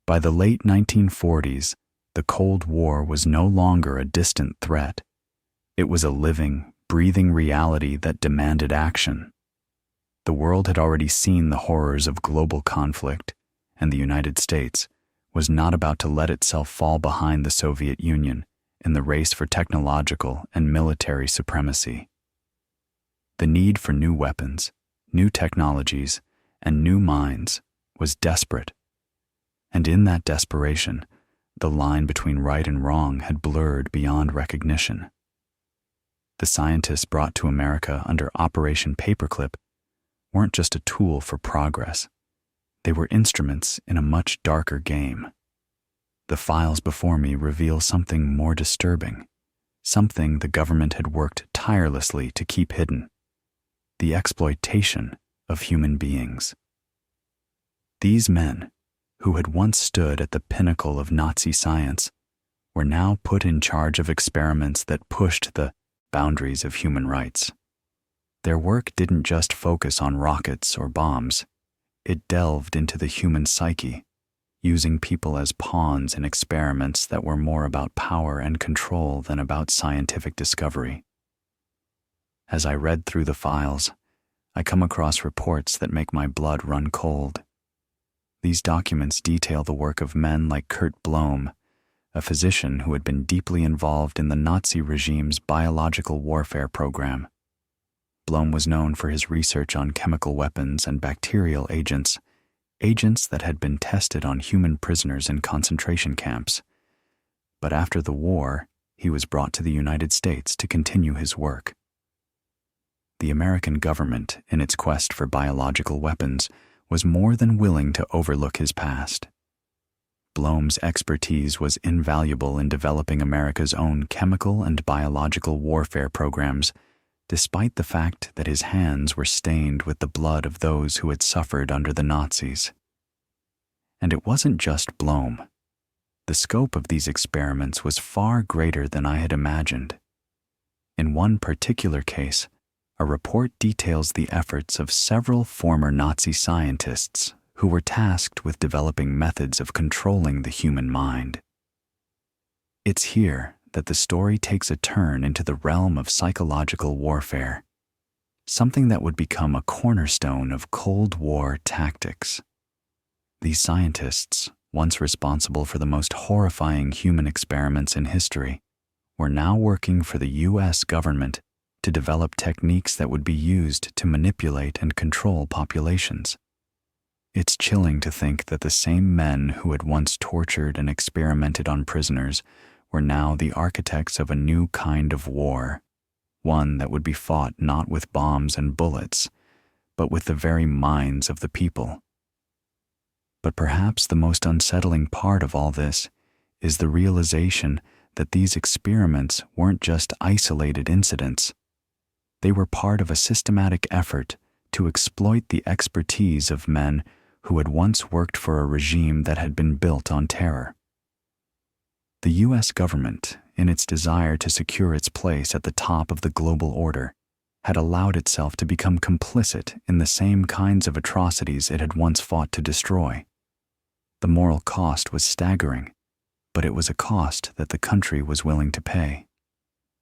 By the late 1940s, the Cold War was no longer a distant threat. It was a living, breathing reality that demanded action. The world had already seen the horrors of global conflict, and the United States was not about to let itself fall behind the Soviet Union in the race for technological and military supremacy. The need for new weapons, new technologies, and new minds was desperate. And in that desperation, the line between right and wrong had blurred beyond recognition. The scientists brought to America under Operation Paperclip weren't just a tool for progress. They were instruments in a much darker game. The files before me reveal something more disturbing, something the government had worked tirelessly to keep hidden: the exploitation of human beings. These men, who had once stood at the pinnacle of Nazi science, were now put in charge of experiments that pushed the boundaries of human rights. Their work didn't just focus on rockets or bombs. It delved into the human psyche, using people as pawns in experiments that were more about power and control than about scientific discovery. As I read through the files, I come across reports that make my blood run cold. These documents detail the work of men like Kurt Blome, a physician who had been deeply involved in the Nazi regime's biological warfare program. Blome was known for his research on chemical weapons and bacterial agents that had been tested on human prisoners in concentration camps. But after the war, he was brought to the United States to continue his work. The American government, in its quest for biological weapons, was more than willing to overlook his past. Blome's expertise was invaluable in developing America's own chemical and biological warfare programs, despite the fact that his hands were stained with the blood of those who had suffered under the Nazis. And it wasn't just Blome. The scope of these experiments was far greater than I had imagined. In one particular case, a report details the efforts of several former Nazi scientists who were tasked with developing methods of controlling the human mind. It's here that the story takes a turn into the realm of psychological warfare, something that would become a cornerstone of Cold War tactics. These scientists, once responsible for the most horrifying human experiments in history, were now working for the U.S. government to develop techniques that would be used to manipulate and control populations. It's chilling to think that the same men who had once tortured and experimented on prisoners were now the architects of a new kind of war, one that would be fought not with bombs and bullets, but with the very minds of the people. But perhaps the most unsettling part of all this is the realization that these experiments weren't just isolated incidents. They were part of a systematic effort to exploit the expertise of men who had once worked for a regime that had been built on terror. The U.S. government, in its desire to secure its place at the top of the global order, had allowed itself to become complicit in the same kinds of atrocities it had once fought to destroy. The moral cost was staggering, but it was a cost that the country was willing to pay.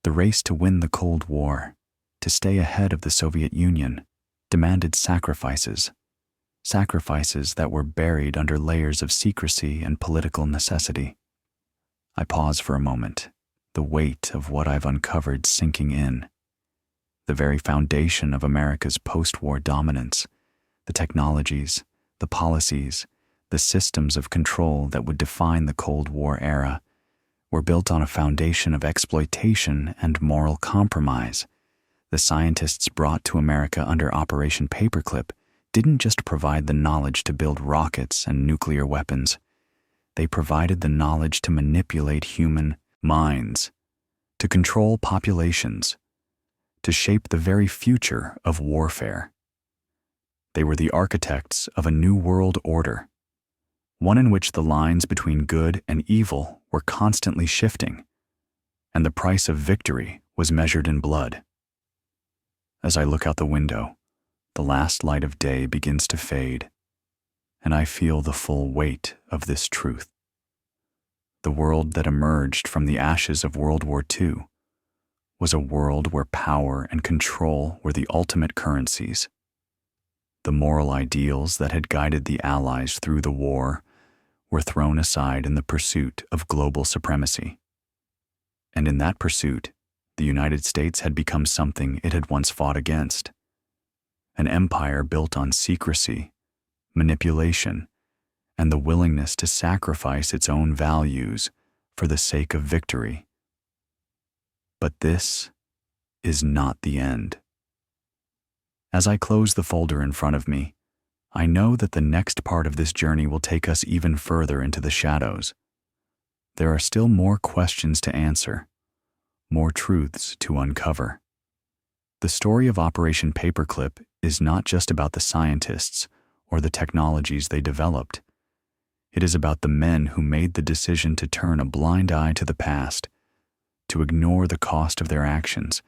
The race to win the Cold War, to stay ahead of the Soviet Union, demanded sacrifices that were buried under layers of secrecy and political necessity. I pause for a moment, the weight of what I've uncovered sinking in. The very foundation of America's post-war dominance, the technologies, the policies, the systems of control that would define the Cold War era, were built on a foundation of exploitation and moral compromise. The scientists brought to America under Operation Paperclip didn't just provide the knowledge to build rockets and nuclear weapons. They provided the knowledge to manipulate human minds, to control populations, to shape the very future of warfare. They were the architects of a new world order, one in which the lines between good and evil were constantly shifting, and the price of victory was measured in blood. As I look out the window, the last light of day begins to fade, and I feel the full weight of this truth. The world that emerged from the ashes of World War II was a world where power and control were the ultimate currencies. The moral ideals that had guided the Allies through the war were thrown aside in the pursuit of global supremacy. And in that pursuit, the United States had become something it had once fought against: an empire built on secrecy, manipulation, and the willingness to sacrifice its own values for the sake of victory. But this is not the end. As I close the folder in front of me, I know that the next part of this journey will take us even further into the shadows. There are still more questions to answer, more truths to uncover. The story of Operation Paperclip is not just about the scientists or the technologies they developed. It is about the men who made the decision to turn a blind eye to the past, to ignore the cost of their actions,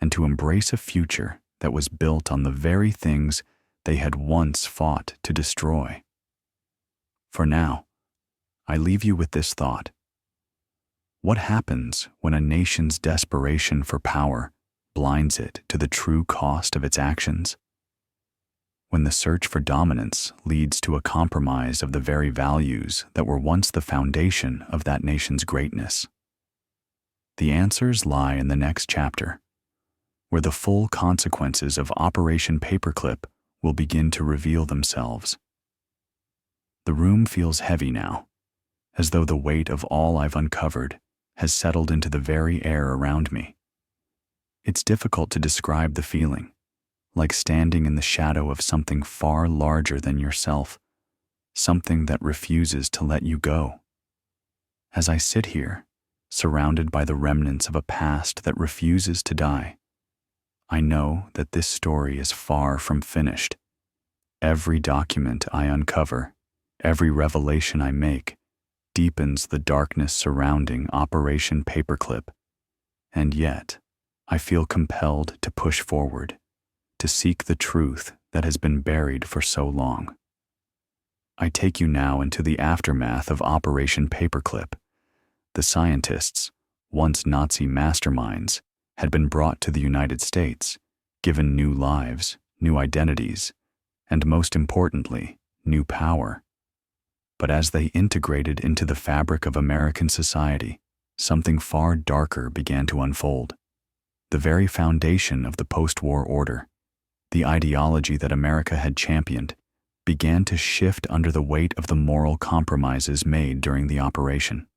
and to embrace a future that was built on the very things they had once fought to destroy. For now, I leave you with this thought. What happens when a nation's desperation for power blinds it to the true cost of its actions? When the search for dominance leads to a compromise of the very values that were once the foundation of that nation's greatness? The answers lie in the next chapter, where the full consequences of Operation Paperclip will begin to reveal themselves. The room feels heavy now, as though the weight of all I've uncovered has settled into the very air around me. It's difficult to describe the feeling, like standing in the shadow of something far larger than yourself, something that refuses to let you go. As I sit here, surrounded by the remnants of a past that refuses to die, I know that this story is far from finished. Every document I uncover, every revelation I make, deepens the darkness surrounding Operation Paperclip. And yet, I feel compelled to push forward, to seek the truth that has been buried for so long. I take you now into the aftermath of Operation Paperclip. The scientists, once Nazi masterminds, had been brought to the United States, given new lives, new identities, and most importantly, new power. But as they integrated into the fabric of American society, something far darker began to unfold. The very foundation of the post-war order, the ideology that America had championed, began to shift under the weight of the moral compromises made during the operation.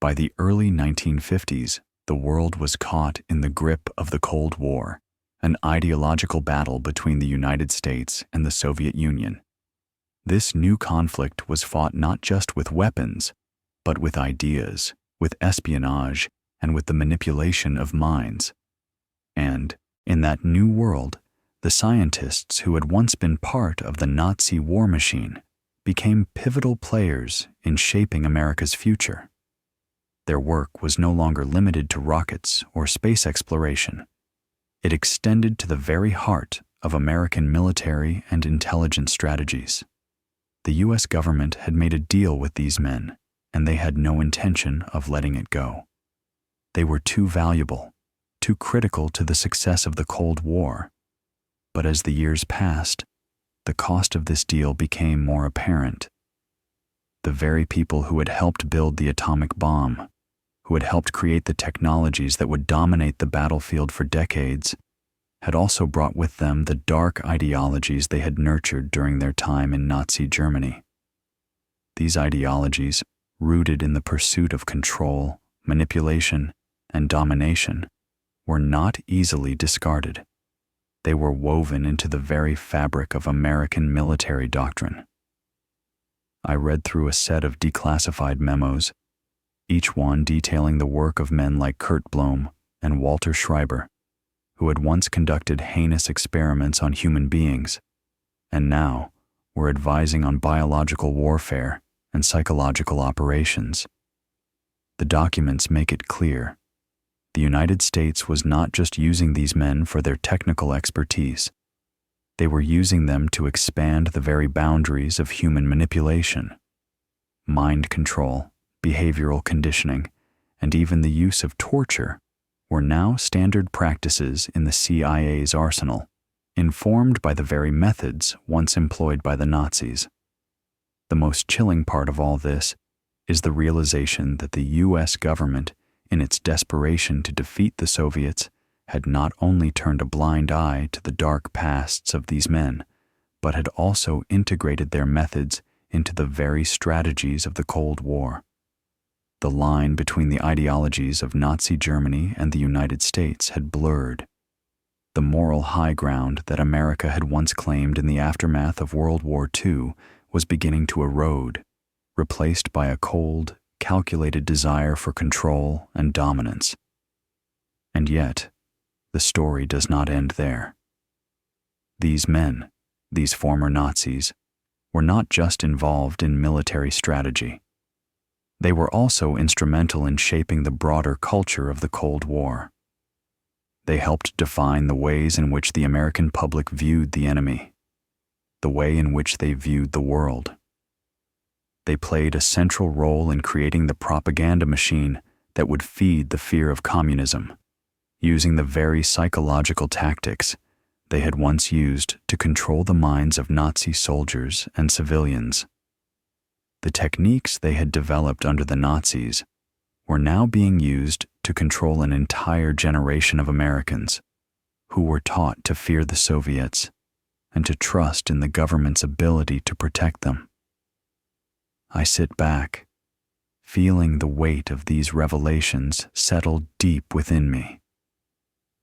By the early 1950s, the world was caught in the grip of the Cold War, an ideological battle between the United States and the Soviet Union. This new conflict was fought not just with weapons, but with ideas, with espionage, and with the manipulation of minds. And, in that new world, the scientists who had once been part of the Nazi war machine became pivotal players in shaping America's future. Their work was no longer limited to rockets or space exploration. It extended to the very heart of American military and intelligence strategies. The U.S. government had made a deal with these men, and they had no intention of letting it go. They were too valuable, too critical to the success of the Cold War. But as the years passed, the cost of this deal became more apparent. The very people who had helped build the atomic bomb, who had helped create the technologies that would dominate the battlefield for decades, had also brought with them the dark ideologies they had nurtured during their time in Nazi Germany. These ideologies, rooted in the pursuit of control, manipulation, and domination, were not easily discarded. They were woven into the very fabric of American military doctrine. I read through a set of declassified memos, each one detailing the work of men like Kurt Blohm and Walter Schreiber, who had once conducted heinous experiments on human beings, and now were advising on biological warfare and psychological operations. The documents make it clear: the United States was not just using these men for their technical expertise. They were using them to expand the very boundaries of human manipulation. Mind control, behavioral conditioning, and even the use of torture were now standard practices in the CIA's arsenal. informed by the very methods once employed by the Nazis. The most chilling part of all this is the realization that the U.S. government, in its desperation to defeat the Soviets, had not only turned a blind eye to the dark pasts of these men, but had also integrated their methods into the very strategies of the Cold War. The line between the ideologies of Nazi Germany and the United States had blurred. The moral high ground that America had once claimed in the aftermath of World War II was beginning to erode, replaced by a cold, calculated desire for control and dominance. And yet, the story does not end there. These men, these former Nazis, were not just involved in military strategy. They were also instrumental in shaping the broader culture of the Cold War. They helped define the ways in which the American public viewed the enemy, the way in which they viewed the world. They played a central role in creating the propaganda machine that would feed the fear of communism, using the very psychological tactics they had once used to control the minds of Nazi soldiers and civilians. The techniques they had developed under the Nazis were now being used to control an entire generation of Americans who were taught to fear the Soviets and to trust in the government's ability to protect them. I sit back, feeling the weight of these revelations settle deep within me.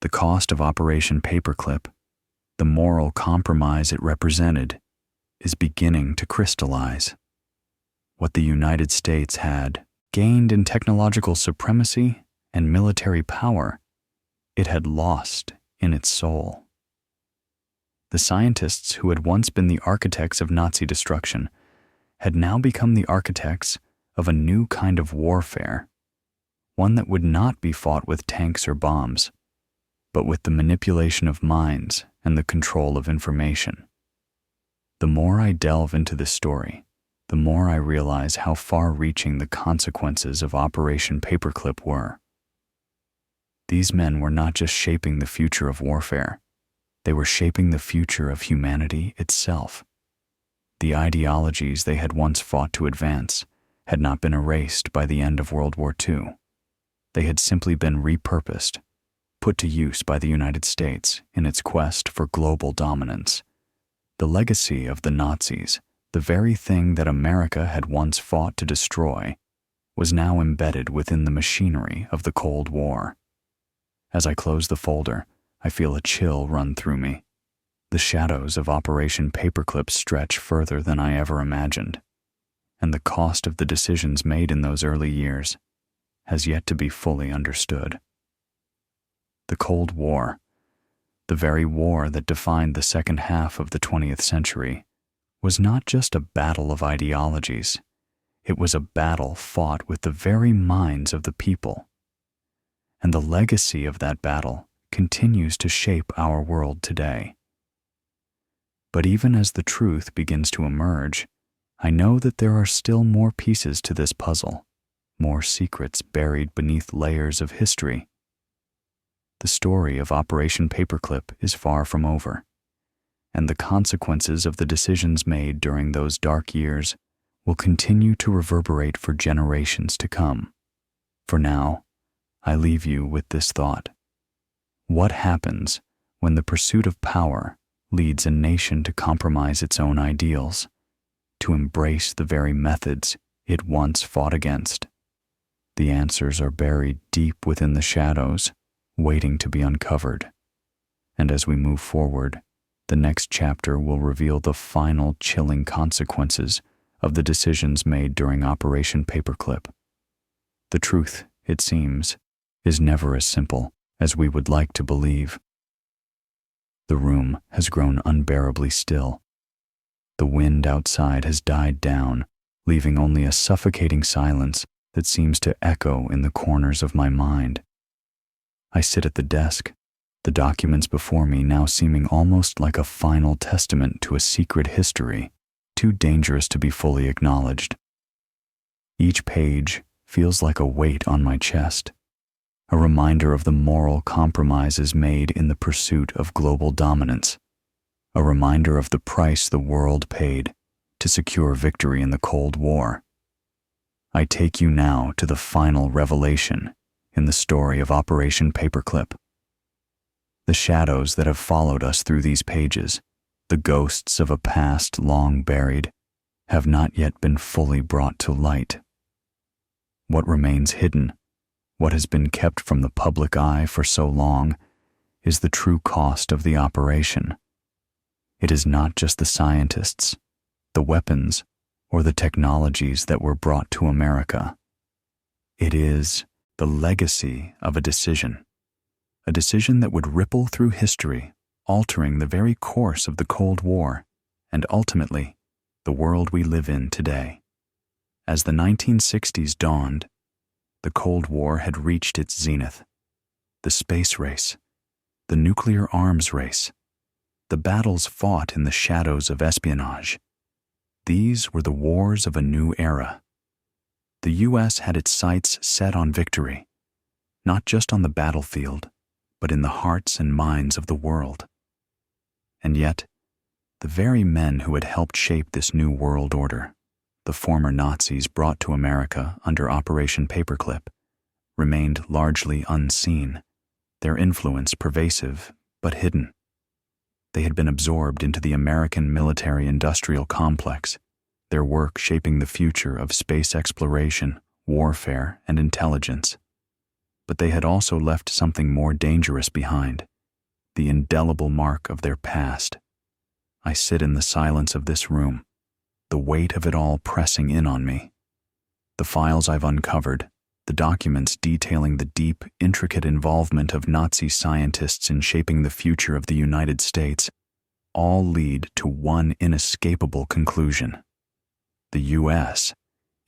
The cost of Operation Paperclip, the moral compromise it represented, is beginning to crystallize. What the United States had gained in technological supremacy and military power, it had lost in its soul. The scientists who had once been the architects of Nazi destruction had now become the architects of a new kind of warfare, one that would not be fought with tanks or bombs, but with the manipulation of minds and the control of information. The more I delve into this story, the more I realize how far-reaching the consequences of Operation Paperclip were. These men were not just shaping the future of warfare, they were shaping the future of humanity itself. The ideologies they had once fought to advance had not been erased by the end of World War II. They had simply been repurposed, put to use by the United States in its quest for global dominance. The legacy of the Nazis, the very thing that America had once fought to destroy, was now embedded within the machinery of the Cold War. As I close the folder, I feel a chill run through me. The shadows of Operation Paperclip stretch further than I ever imagined, and the cost of the decisions made in those early years has yet to be fully understood. The Cold War, the very war that defined the second half of the 20th century, was not just a battle of ideologies. It was a battle fought with the very minds of the people. And the legacy of that battle continues to shape our world today. But even as the truth begins to emerge, I know that there are still more pieces to this puzzle, more secrets buried beneath layers of history. The story of Operation Paperclip is far from over, and the consequences of the decisions made during those dark years will continue to reverberate for generations to come. For now, I leave you with this thought. What happens when the pursuit of power leads a nation to compromise its own ideals, to embrace the very methods it once fought against? The answers are buried deep within the shadows, waiting to be uncovered. And as we move forward, the next chapter will reveal the final chilling consequences of the decisions made during Operation Paperclip. The truth, it seems, is never as simple as we would like to believe. The room has grown unbearably still. The wind outside has died down, leaving only a suffocating silence that seems to echo in the corners of my mind. I sit at the desk, the documents before me now seeming almost like a final testament to a secret history, too dangerous to be fully acknowledged. Each page feels like a weight on my chest, a reminder of the moral compromises made in the pursuit of global dominance. a reminder of the price the world paid to secure victory in the Cold War. I take you now to the final revelation in the story of Operation Paperclip. The shadows that have followed us through these pages, the ghosts of a past long buried, have not yet been fully brought to light. What remains hidden, what has been kept from the public eye for so long, is the true cost of the operation. It is not just the scientists, the weapons, or the technologies that were brought to America. It is the legacy of a decision that would ripple through history, altering the very course of the Cold War and ultimately the world we live in today. As the 1960s dawned, the Cold War had reached its zenith. The space race, the nuclear arms race, the battles fought in the shadows of espionage. These were the wars of a new era. The U.S. had its sights set on victory, not just on the battlefield, but in the hearts and minds of the world. And yet, the very men who had helped shape this new world order, the former Nazis brought to America under Operation Paperclip, remained largely unseen, their influence pervasive but hidden. They had been absorbed into the American military-industrial complex, their work shaping the future of space exploration, warfare, and intelligence. But they had also left something more dangerous behind, the indelible mark of their past. I sit in the silence of this room, the weight of it all pressing in on me. The files I've uncovered, the documents detailing the deep, intricate involvement of Nazi scientists in shaping the future of the United States, all lead to one inescapable conclusion. The U.S.,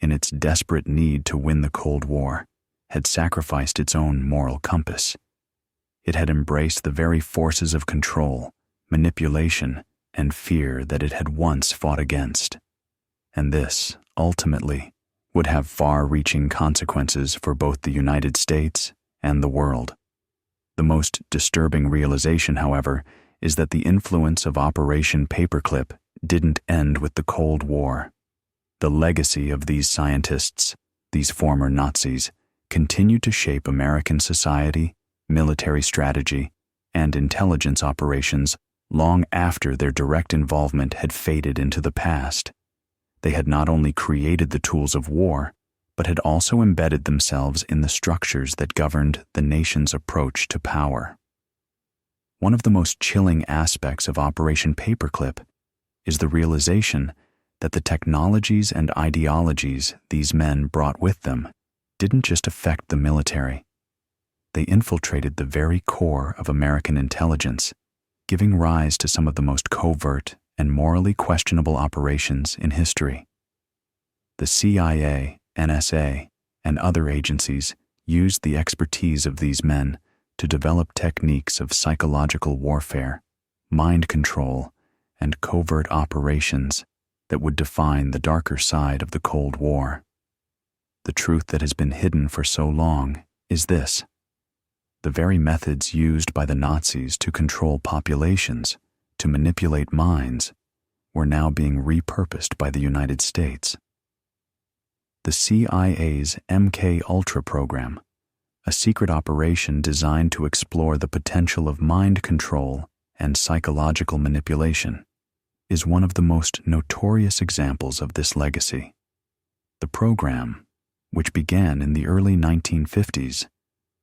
in its desperate need to win the Cold War, had sacrificed its own moral compass. It had embraced the very forces of control, manipulation, and fear that it had once fought against. And this, ultimately, would have far-reaching consequences for both the United States and the world. The most disturbing realization, however, is that the influence of Operation Paperclip didn't end with the Cold War. The legacy of these scientists, these former Nazis, continued to shape American society, military strategy, and intelligence operations long after their direct involvement had faded into the past. They had not only created the tools of war, but had also embedded themselves in the structures that governed the nation's approach to power. One of the most chilling aspects of Operation Paperclip is the realization that the technologies and ideologies these men brought with them didn't just affect the military. They infiltrated the very core of American intelligence, giving rise to some of the most covert and morally questionable operations in history. The CIA, NSA, and other agencies used the expertise of these men to develop techniques of psychological warfare, mind control, and covert operations that would define the darker side of the Cold War. The truth that has been hidden for so long is this: the very methods used by the Nazis to control populations, to manipulate minds, were now being repurposed by the United States. The CIA's MK-Ultra program, a secret operation designed to explore the potential of mind control and psychological manipulation, is one of the most notorious examples of this legacy. The program, which began in the early 1950s,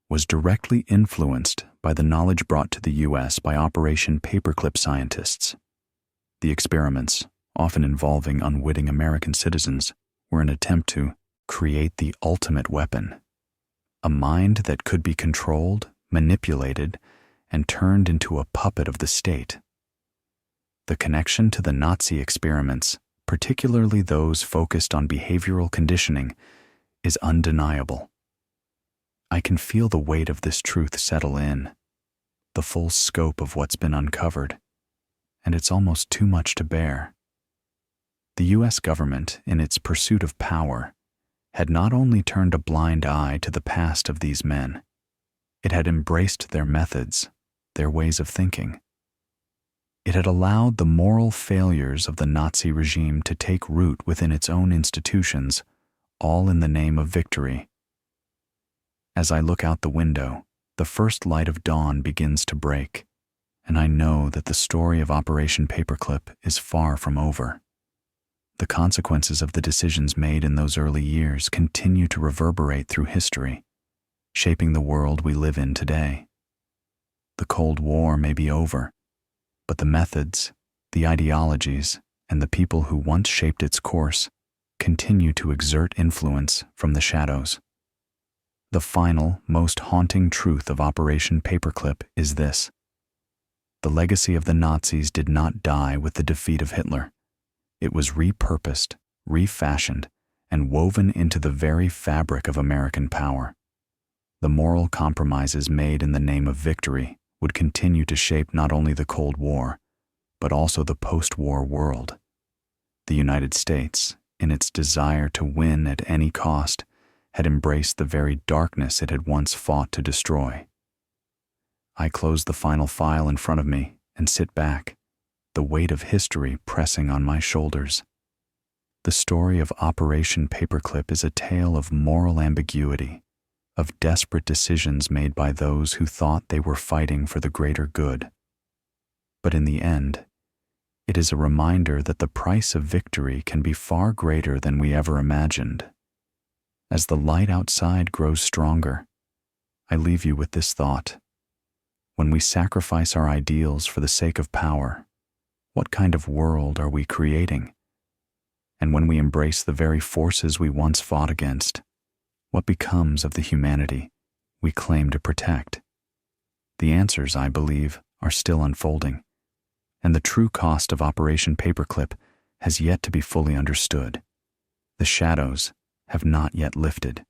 was directly influenced by the knowledge brought to the U.S. by Operation Paperclip scientists. The experiments, often involving unwitting American citizens, were an attempt to create the ultimate weapon, a mind that could be controlled, manipulated, and turned into a puppet of the state. The connection to the Nazi experiments, particularly those focused on behavioral conditioning, is undeniable. I can feel the weight of this truth settle in, the full scope of what's been uncovered, and it's almost too much to bear. The U.S. government, in its pursuit of power, had not only turned a blind eye to the past of these men, it had embraced their methods, their ways of thinking. It had allowed the moral failures of the Nazi regime to take root within its own institutions, all in the name of victory. As I look out the window, the first light of dawn begins to break, and I know that the story of Operation Paperclip is far from over. The consequences of the decisions made in those early years continue to reverberate through history, shaping the world we live in today. The Cold War may be over, but the methods, the ideologies, and the people who once shaped its course continue to exert influence from the shadows. The final, most haunting truth of Operation Paperclip is this: the legacy of the Nazis did not die with the defeat of Hitler. It was repurposed, refashioned, and woven into the very fabric of American power. The moral compromises made in the name of victory would continue to shape not only the Cold War, but also the post-war world. The United States, in its desire to win at any cost, had embraced the very darkness it had once fought to destroy. I close the final file in front of me and sit back, the weight of history pressing on my shoulders. The story of Operation Paperclip is a tale of moral ambiguity, of desperate decisions made by those who thought they were fighting for the greater good. But in the end, it is a reminder that the price of victory can be far greater than we ever imagined. As the light outside grows stronger, I leave you with this thought: when we sacrifice our ideals for the sake of power, what kind of world are we creating? And when we embrace the very forces we once fought against, what becomes of the humanity we claim to protect? The answers, I believe, are still unfolding, and the true cost of Operation Paperclip has yet to be fully understood. The shadows have not yet lifted.